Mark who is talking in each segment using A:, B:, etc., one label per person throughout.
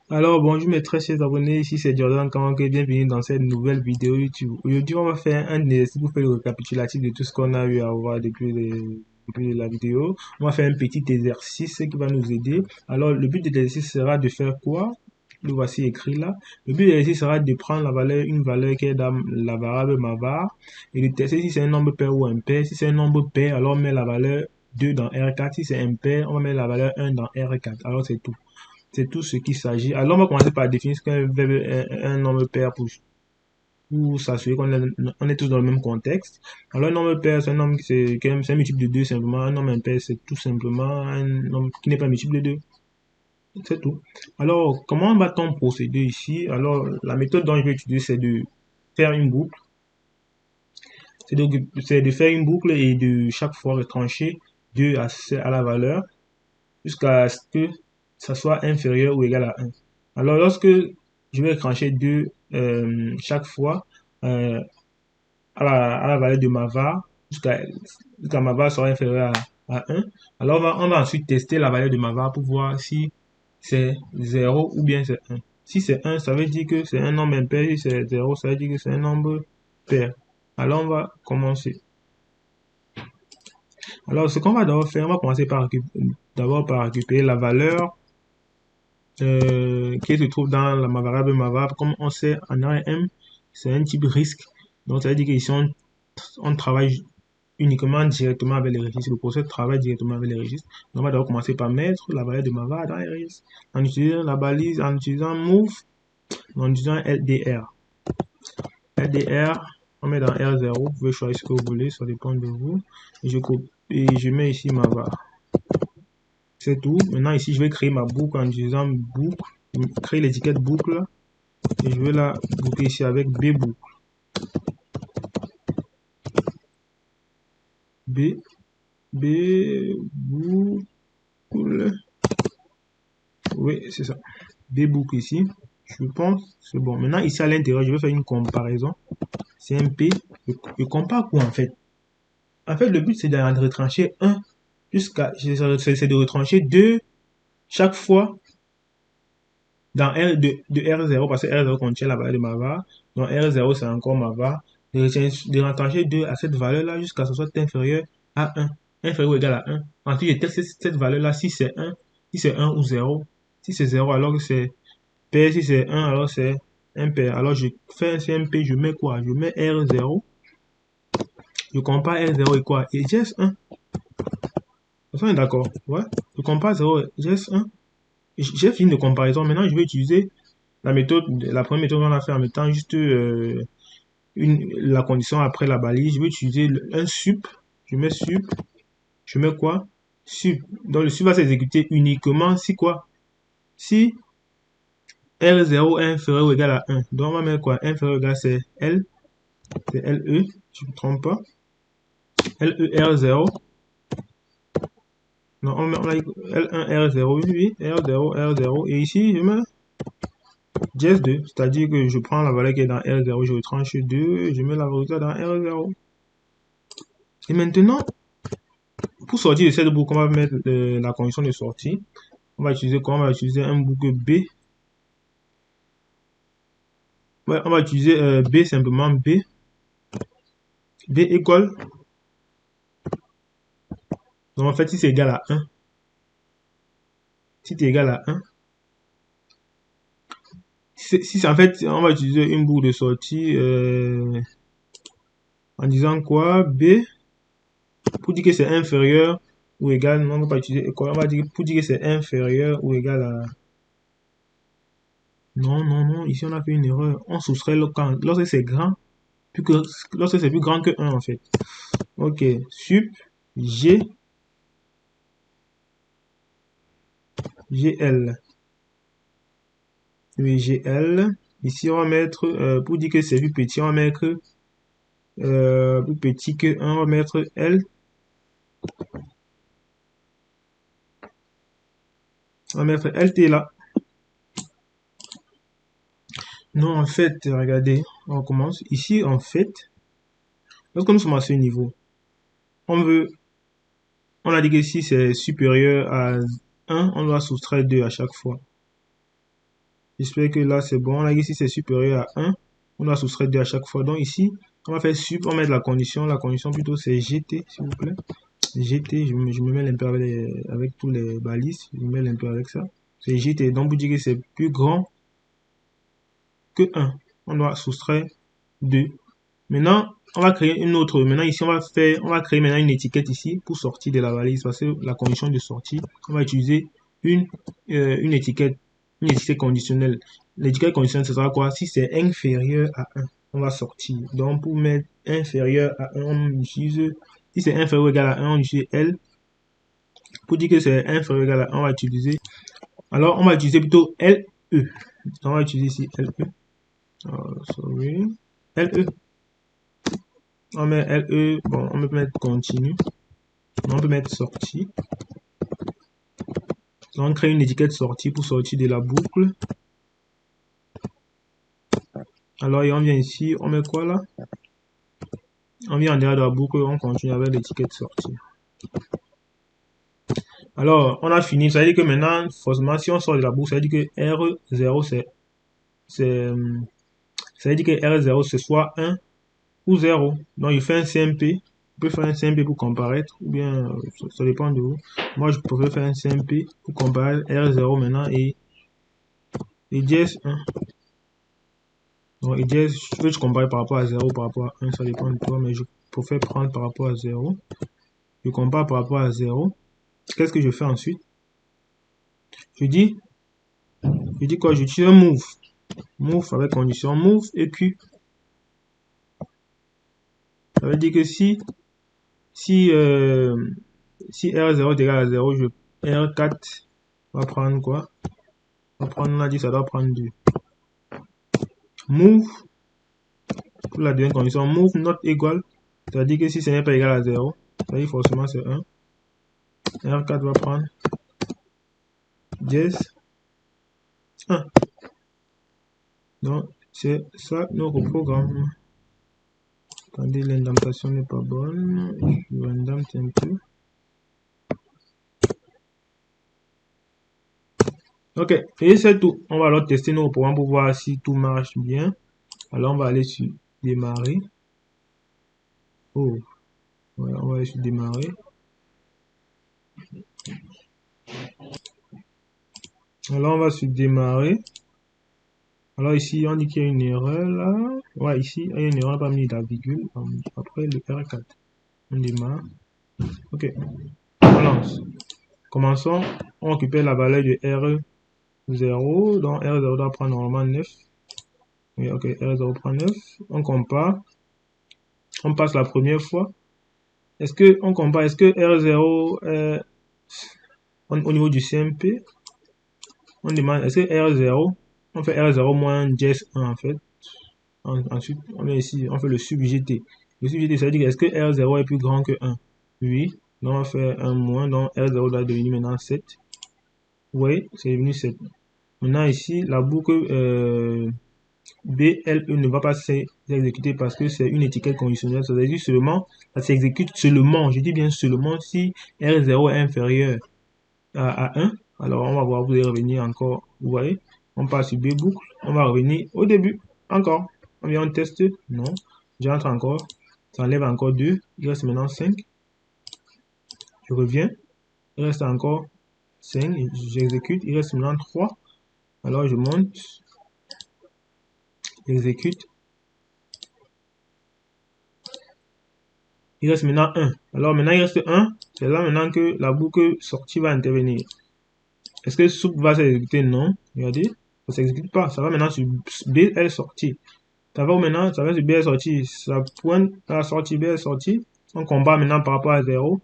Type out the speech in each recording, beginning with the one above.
A: Alors bonjour mes très chers abonnés, ici c'est Jordan Kank et bienvenue dans cette nouvelle vidéo YouTube. Aujourd'hui on va faire un exercice pour faire le récapitulatif de tout ce qu'on a eu à voir depuis la vidéo. On va faire un petit exercice qui va nous aider. Alors le but de l'exercice sera de faire quoi? Le voici écrit là. Le but de l'exercice sera de prendre une valeur qui est dans la variable mavar et de tester si c'est un nombre pair ou impair. Si c'est un nombre pair, alors on met la valeur 2 dans R4. Si c'est impair, on va mettre la valeur 1 dans R4. Alors c'est tout. C'est tout ce qu'il s'agit. Alors, on va commencer par définir ce qu'un un nombre pair pour s'assurer on est tous dans le même contexte. Alors, un nombre pair, c'est un nombre c'est un multiple de 2 simplement. Un nombre impair, c'est tout simplement un nombre qui n'est pas multiple de 2. C'est tout. Alors, comment va-t-on procéder ici? Alors, la méthode dont je vais utiliser, c'est de faire une boucle. C'est de faire une boucle et de chaque fois retrancher 2 à la valeur jusqu'à ce que ça soit inférieur ou égal à 1. Alors, lorsque je vais trancher 2 chaque fois euh, à la valeur de ma var, jusqu'à ma var sera inférieure à 1, alors on va ensuite tester la valeur de ma var pour voir si c'est 0 ou bien c'est 1. Si c'est 1, ça veut dire que c'est un nombre impair. Si c'est 0, ça veut dire que c'est un nombre pair. Alors, on va commencer. Alors, ce qu'on va d'abord faire, on va commencer d'abord par récupérer la valeur qui se trouve dans ma variable mavar. Comme on sait, en ARM, c'est un type risque. Donc, ça veut dire qu'ici, on travaille uniquement directement avec les registres. Le processus travaille directement avec les registres. Donc, on va d'abord commencer par mettre la valeur de mavar dans les registres. En utilisant la balise, en utilisant move, en utilisant LDR. LDR, on met dans R0. Vous pouvez choisir ce que vous voulez, ça dépend de vous. Et je mets ici mavar. C'est tout. Maintenant, ici, je vais créer ma boucle en utilisant boucle, créer l'étiquette boucle. Et je vais la boucler ici avec B boucle. B boucle. Oui, c'est ça. B boucle ici. Je pense, c'est bon. Maintenant, ici à l'intérieur, je vais faire une comparaison. CMP. Je compare quoi en fait? En fait, le but, c'est de retrancher 1 c'est de retrancher 2 chaque fois dans de R0, parce que R0 contient la valeur de ma var. Donc R0, c'est encore ma var. De retrancher 2 à cette valeur-là jusqu'à ce que ce soit inférieur à 1. Inférieur ou égal à 1. Ensuite, je teste cette valeur-là si c'est 1. Si c'est 1 ou 0. Si c'est 0, alors que c'est pair. Si c'est 1, alors c'est impair. Alors, je fais un CMP, je mets quoi? Je mets R0. Je compare R0 et quoi? Et GS 1. On est d'accord? Ouais. Je compare 0 et GS 1. J'ai fini de comparaison. Maintenant, je vais utiliser la première méthode qu'on a fait en mettant juste la condition après la balise. Je vais utiliser un sup. Je mets sup. Je mets quoi? Sup. Donc le sup va s'exécuter uniquement si quoi? Si R0 est inférieur ou égal à 1. Donc on va mettre quoi? Inférieur ou égal, c'est L. C'est LE. Je ne me trompe pas. LE R0. Non, on a L1 R0. Oui, R0, R0. Et ici, je mets Jess 2, c'est-à-dire que je prends la valeur qui est dans R0, je retranche 2, je mets la valeur dans R0. Et maintenant, pour sortir de cette boucle, on va mettre la condition de sortie. On va utiliser quoi? On va utiliser un boucle B. Ouais, on va utiliser B simplement B. B égale. Donc en fait, si c'est égal à 1, si c'est égal à 1, si en fait, on va utiliser une boucle de sortie en disant quoi? B, pour dire que c'est inférieur ou égal, non, on va pas utiliser égal, on va dire pour dire que c'est inférieur ou égal à. Non, non, non, ici on a fait une erreur. On soustrait lorsque c'est grand, lorsque c'est plus grand que 1 en fait. Ok, sup, G, GL. Oui, GL. Ici on va mettre, pour dire que c'est plus petit, on va mettre plus petit que 1, on va mettre L. On va mettre LT là. Non, en fait, regardez, on commence. Ici, en fait, lorsque nous sommes à ce niveau, on a dit que si c'est supérieur à 1, on doit soustraire 2 à chaque fois. J'espère que là c'est bon. On a dit que si c'est supérieur à 1, on doit soustraire 2 à chaque fois. Donc ici, on va faire sup, on va mettre la condition. La condition plutôt c'est GT, s'il vous plaît. GT, je me mêle un peu avec tous les balises. Je me mêle un peu avec ça. C'est GT. Donc vous dites que c'est plus grand que 1. On doit soustraire 2. Maintenant, on va créer une autre. Maintenant, ici, on va créer maintenant une étiquette ici pour sortir de la valise. Parce que la condition de sortie, on va utiliser une étiquette conditionnelle. L'étiquette conditionnelle, ce sera quoi? Si c'est inférieur à 1, on va sortir. Donc, pour mettre inférieur à 1, on utilise, si c'est inférieur ou égal à 1, on utilise L. Pour dire que c'est inférieur ou égal à 1, on va utiliser, alors on va utiliser plutôt LE. On va utiliser ici LE. Sorry. LE. On met LE, bon, on peut mettre continue. On peut mettre sortie. On crée une étiquette sortie pour sortir de la boucle. Alors, et on vient ici, on met quoi là? On vient en derrière de la boucle, on continue avec l'étiquette sortie. Alors, on a fini. Ça veut dire que maintenant, forcément, si on sort de la boucle, ça veut dire que R0, ça veut dire que R0, c'est soit 1 ou 0. Donc, il fait un CMP. On peut faire un CMP pour comparaître, ou bien, ça dépend de vous. Moi, je préfère faire un CMP pour comparer R0 maintenant et dièse 1. Donc, et dièse, je compare par rapport à 0, par rapport à 1, ça dépend de toi, mais je préfère prendre par rapport à 0. Je compare par rapport à 0. Qu'est-ce que je fais ensuite? Je dis quoi? J'utilise un move. Move avec condition move et Q. Ça veut dire que si R0 est égal à 0, R4 va prendre quoi? On a dit ça doit prendre 2. Move, pour la deuxième condition, move not equal, ça veut dire que si ce n'est pas égal à 0, ça veut dire forcément c'est 1. R4 va prendre dièse 1. Donc, c'est ça notre programme. Attendez, l'indentation n'est pas bonne. Je vais indenter un peu. Ok, et c'est tout. On va alors tester nos programmes pour voir si tout marche bien. Alors, on va aller sur démarrer. Oh, voilà, on va aller sur démarrer. Alors, on va sur démarrer. Alors, ici, on dit qu'il y a une erreur là. Ouais, ici, il y a une erreur, pas mis la virgule. Après le R4. On démarre. Ok, on lance. Commençons. On récupère la valeur de R0. Donc, R0 doit prendre normalement 9. Oui, ok, R0 prend 9. On compare. On passe la première fois. Est-ce que on compare? Est-ce que R0 au niveau du CMP, on demande est-ce que R0, on fait R0 moins dièse 1 en fait. Ensuite, on met ici, on fait le sub GT. Le sub GT, ça veut dire est-ce que R0 est plus grand que 1? Oui. Donc on fait 1 moins, donc R0 doit devenir maintenant 7. Oui, c'est devenu 7. Maintenant ici, la boucle BLE ne va pas s'exécuter parce que c'est une étiquette conditionnelle. Ça veut dire seulement, ça s'exécute seulement, je dis bien seulement si R0 est inférieur à 1. Alors on va voir, vous allez revenir encore, vous voyez, on passe sur B boucle, on va revenir au début, encore. On vient, on teste, non, j'entre encore, ça enlève encore 2, il reste maintenant 5. Je reviens, il reste encore 5, j'exécute, il reste maintenant 3. Alors je monte, j'exécute. Il reste maintenant 1. Alors maintenant il reste 1. C'est là maintenant que la boucle sortie va intervenir. Est-ce que soup va s'exécuter? Non. Regardez. Ça ne s'exécute pas. Ça va maintenant sur BL sortie. Ça va maintenant, ça va sur BL sortie. Ça pointe à la sortie BL sortie. On compare maintenant par rapport à 0.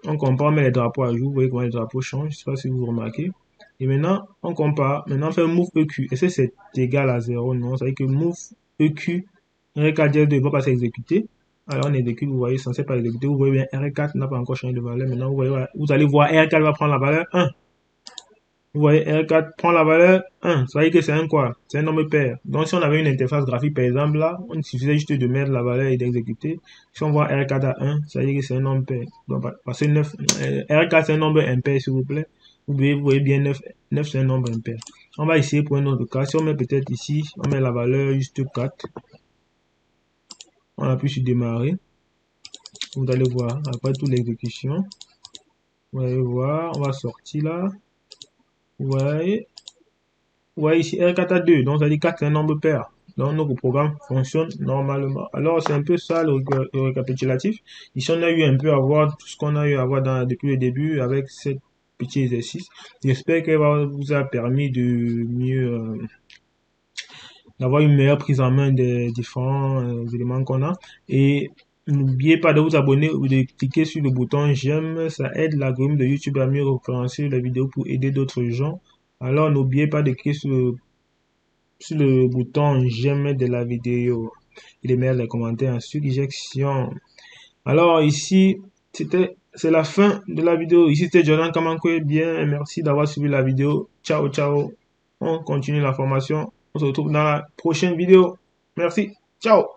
A: On compare, on met les drapeaux à jour. Vous voyez comment les drapeaux changent. Je ne sais pas si vous remarquez. Et maintenant, on compare. Maintenant, on fait move EQ. Est-ce que c'est égal à 0? Non. Ça veut dire que move EQ, R4 ne va pas s'exécuter. Alors, on exécute, vous voyez, censé pas exécuter. Vous voyez bien, R4 n'a pas encore changé de valeur. Maintenant, vous allez voir, R4 va prendre la valeur 1. Vous voyez, R4 prend la valeur 1. Ça veut dire que c'est un quoi? C'est un nombre pair. Donc, si on avait une interface graphique, par exemple, là, on suffisait juste de mettre la valeur et d'exécuter. Si on voit R4 à 1, ça veut dire que c'est un nombre pair. Donc, parce que 9, R4 c'est un nombre impair, s'il vous plaît. Vous voyez bien 9, 9 c'est un nombre impair. On va essayer pour un autre cas. Si on met peut-être ici, on met la valeur juste 4. On appuie sur démarrer. Vous allez voir, après toute l'exécution, vous allez voir, on va sortir là. Vous voyez ici R4 à 2, donc ça dit 4 c'est un nombre pair. Donc notre programme fonctionne normalement. Alors c'est un peu ça le récapitulatif. Ici on a eu un peu à voir tout ce qu'on a eu à voir depuis le début avec ce petit exercice. J'espère qu'elle vous a permis de mieux d'avoir une meilleure prise en main des différents éléments qu'on a. Et n'oubliez pas de vous abonner ou de cliquer sur le bouton j'aime. Ça aide l'algorithme de YouTube à mieux référencer la vidéo pour aider d'autres gens. Alors n'oubliez pas de cliquer sur le bouton j'aime de la vidéo et de mettre les commentaires en suggestion. Alors ici, c'est la fin de la vidéo. Ici c'était Jordan Kamankwe. Bien, merci d'avoir suivi la vidéo. Ciao, ciao. On continue la formation. On se retrouve dans la prochaine vidéo. Merci. Ciao.